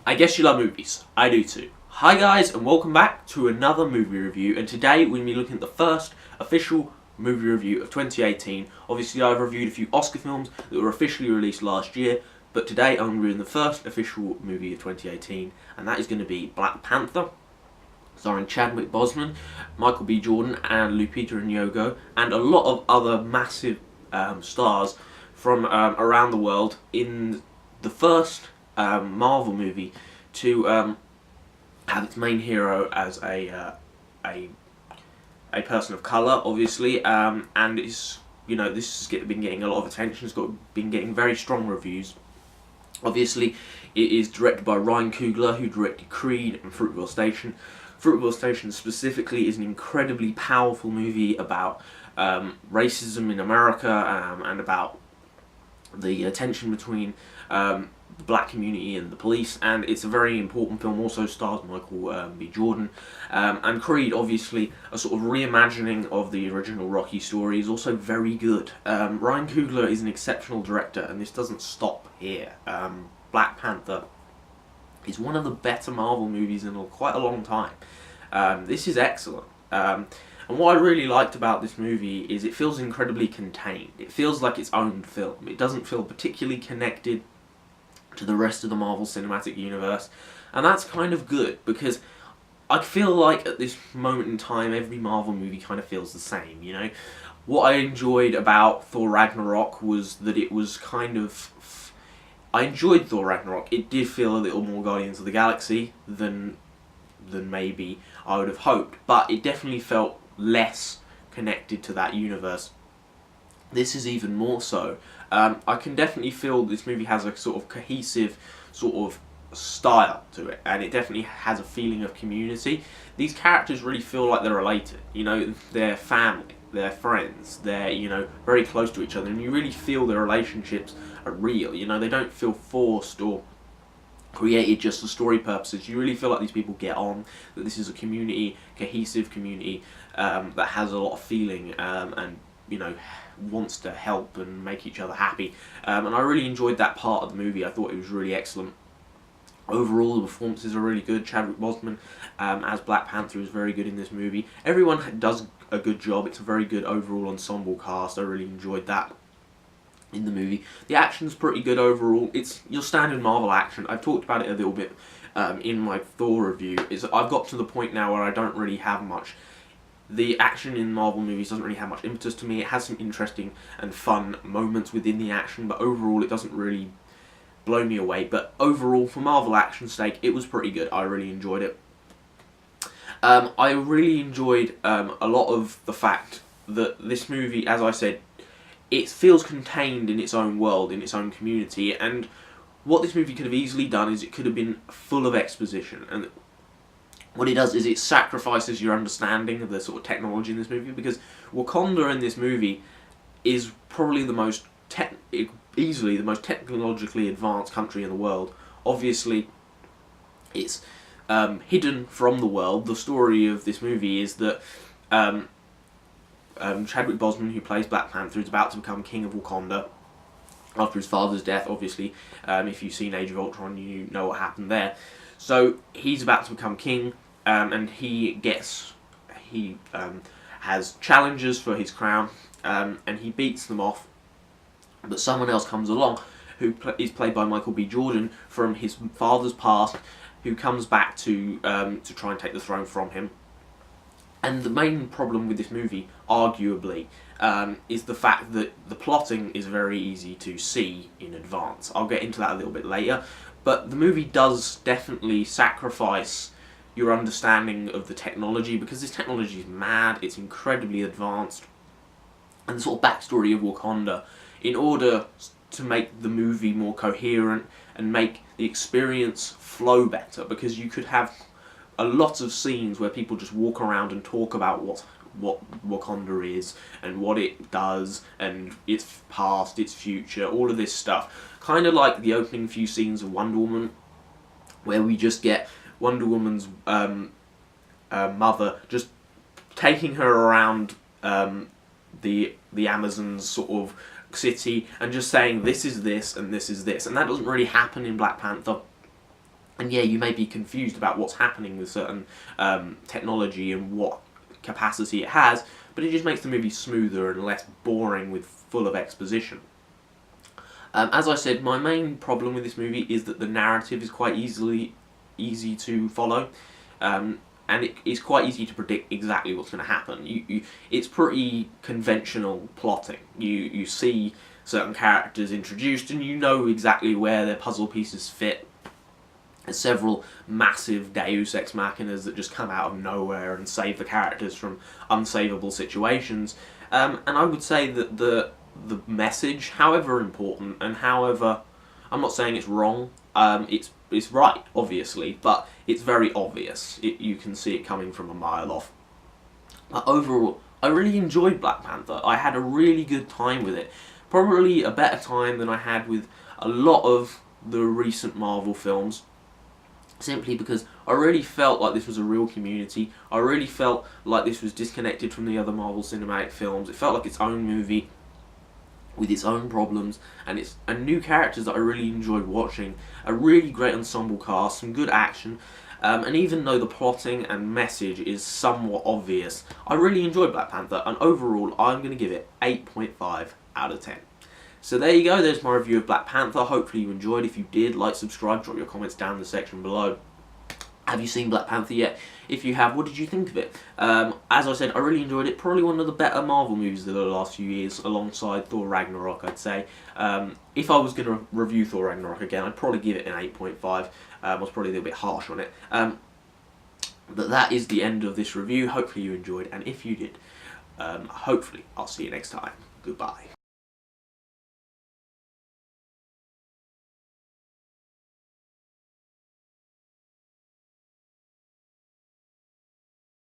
I guess you love movies. I do too. Hi guys, and welcome back to another movie review, and today we're going to be looking at the first official movie review of 2018. Obviously I've reviewed a few Oscar films that were officially released last year, but today I'm reviewing the first official movie of 2018, and that is going to be Black Panther, starring Chadwick Boseman, Michael B. Jordan and Lupita N'Yong'o, and a lot of other massive stars from around the world in the first Marvel movie to have its main hero as a person of colour, obviously, and it's, you know, this has been getting a lot of attention. It's been getting very strong reviews. Obviously, it is directed by Ryan Coogler, who directed Creed and Fruitvale Station. Fruitvale Station specifically is an incredibly powerful movie about racism in America and about the tension between the black community and the police, and it's a very important film. Also stars Michael B. Jordan, and Creed, obviously a sort of reimagining of the original Rocky story, is also very good. Ryan Coogler is an exceptional director, and this doesn't stop here. Black Panther is one of the better Marvel movies in quite a long time. This is excellent. And what I really liked about this movie is it feels incredibly contained. It feels like its own film. It doesn't feel particularly connected to the rest of the Marvel Cinematic Universe. And that's kind of good, because I feel like at this moment in time every Marvel movie kind of feels the same, you know? What I enjoyed about Thor Ragnarok was that it was kind of... I enjoyed Thor Ragnarok. It did feel a little more Guardians of the Galaxy than maybe I would have hoped, but it definitely felt less connected to that universe. This is even more so. I can definitely feel this movie has a sort of cohesive sort of style to it, and it definitely has a feeling of community. These characters really feel like they're related, you know, they're family, they're friends, they're, you know, very close to each other, and you really feel their relationships are real, you know, they don't feel forced or created just for story purposes. You really feel like these people get on, that this is a community, cohesive community that has a lot of feeling and, you know, wants to help and make each other happy. And I really enjoyed that part of the movie. I thought it was really excellent. Overall, the performances are really good. Chadwick Boseman as Black Panther is very good in this movie. Everyone does a good job. It's a very good overall ensemble cast. I really enjoyed that in the movie. The action's pretty good overall. It's your standard Marvel action. I've talked about it a little bit in my Thor review. I've got to the point now where I don't really have much. The action in Marvel movies doesn't really have much impetus to me. It has some interesting and fun moments within the action, but overall it doesn't really blow me away. But overall, for Marvel action's sake, it was pretty good. I really enjoyed it. I really enjoyed a lot of the fact that this movie, as I said, it feels contained in its own world, in its own community, and what this movie could have easily done is it could have been full of exposition, and what it does is it sacrifices your understanding of the sort of technology in this movie, because Wakanda in this movie is probably the most easily the most technologically advanced country in the world. Obviously, it's hidden from the world. The story of this movie is that Chadwick Boseman, who plays Black Panther, is about to become king of Wakanda after his father's death. Obviously, if you've seen Age of Ultron, you know what happened there. So he's about to become king, and he has challenges for his crown, and he beats them off. But someone else comes along, who is played by Michael B. Jordan from his father's past, who comes back to try and take the throne from him. And the main problem with this movie, arguably, is the fact that the plotting is very easy to see in advance. I'll get into that a little bit later, but the movie does definitely sacrifice your understanding of the technology, because this technology is mad, it's incredibly advanced, and the sort of backstory of Wakanda, in order to make the movie more coherent and make the experience flow better, because you could have a lot of scenes where people just walk around and talk about what Wakanda is and what it does and its past, its future, all of this stuff. Kind of like the opening few scenes of Wonder Woman, where we just get Wonder Woman's mother just taking her around the Amazon's sort of city and just saying this is this and this is this, and that doesn't really happen in Black Panther. And yeah, you may be confused about what's happening with certain technology and what capacity it has, but it just makes the movie smoother and less boring with full of exposition. As I said, my main problem with this movie is that the narrative is quite easy to follow, and it is quite easy to predict exactly what's going to happen. It's pretty conventional plotting. You see certain characters introduced, and you know exactly where their puzzle pieces fit. There's several massive Deus Ex Machinas that just come out of nowhere and save the characters from unsavable situations. And I would say that the message, however important and however, I'm not saying it's wrong. It's right, obviously, but it's very obvious. You can see it coming from a mile off. But overall, I really enjoyed Black Panther. I had a really good time with it. Probably a better time than I had with a lot of the recent Marvel films. Simply because I really felt like this was a real community. I really felt like this was disconnected from the other Marvel cinematic films. It felt like its own movie with its own problems, and new characters that I really enjoyed watching. A really great ensemble cast, some good action, and even though the plotting and message is somewhat obvious, I really enjoyed Black Panther, and overall I'm going to give it 8.5 out of 10. So there you go, there's my review of Black Panther. Hopefully you enjoyed. If you did, like, subscribe, drop your comments down in the section below. Have you seen Black Panther yet? If you have, what did you think of it? As I said, I really enjoyed it. Probably one of the better Marvel movies of the last few years, alongside Thor Ragnarok, I'd say. If I was going to review Thor Ragnarok again, I'd probably give it an 8.5. I was probably a little bit harsh on it. But that is the end of this review. Hopefully you enjoyed, and if you did, hopefully I'll see you next time. Goodbye.